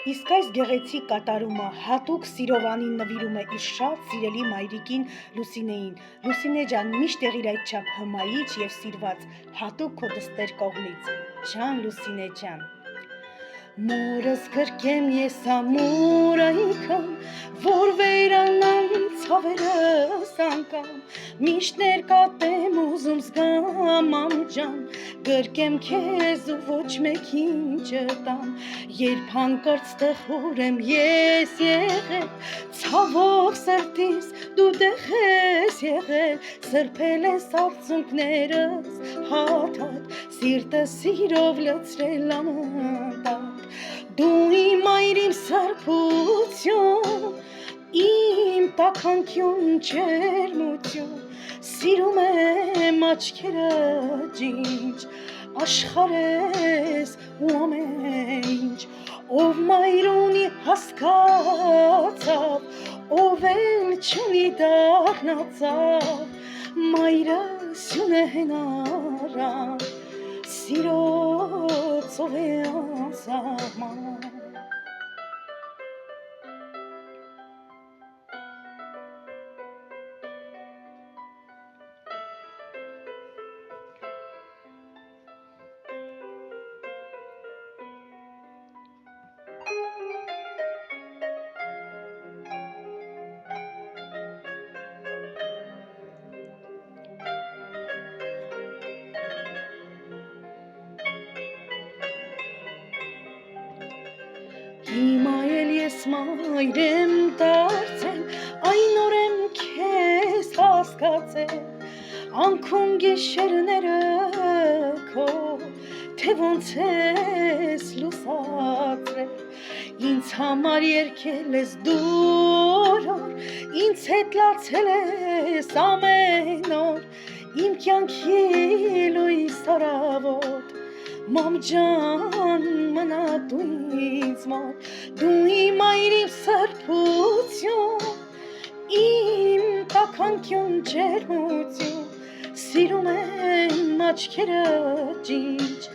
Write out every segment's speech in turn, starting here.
Իսկ այս գեղեցիկ կատարումը հատուկ սիրով անին նվիրում է իր շատ սիրելի մայրիկին Լուսինեին։ Լուսինե ջան, միշտ եղիր այդչափ հմայիչ եւ սիրված, հատուկ քո դստեր կողմից։ Ջան Լուսինե ջան։ Մորս գրկեմ ես ամուր այնքան, որ վերանամ ցավերս անգամ, միշտ ներկատեմ ուզում զգամ ամջան, գրկեմ քեզ ու ոչ մեկին չտամ, երբ հանկարծ տխուր եմ ես եղել, ցավող սրտիս դու տեղ ես եղել, սրբել ես արցունքներս հատ-հատ, սիրտը սիրով լցրել անընդհատ, դու իմ այրիմ սրբություն, իմ տաքանքյուն ջերմություն, սիրում եմ աչքերը ջինջ, աշխարհես ու ամեն ինչ, ով մայր ունի հասկացավ, ով էլ չունի դառնացավ, մայրը սյուն է հենարան, սիրո ծով է անսահման։ Հիմա էլ ես մայր եմ դարձել, այն օր եմ քեզ հասկացել, անքուն գիշերները քո, թե ոնց ես լուսացրել, ինձ համար երգել ես դու օրոր, ինձ հետ լացել ես ամեն օր, իմ կյանքի լույս առավոտ, մամ ջան մնա դու ինձ մոտ, դու իմ այրիմ սրբություն, իմ տաքանքյուն ջերմություն, սիրում եմ աչքերը ջինջ,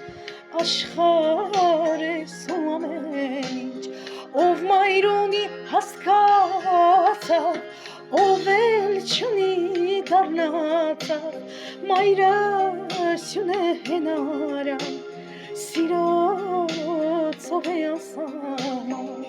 աշխարհես ու ամեն ինչ, ով մայր ունի հասկացավ, ով էլ չունի դառնացավ, մայրը սյուն է հենարան, սիրո ծով է անսահման։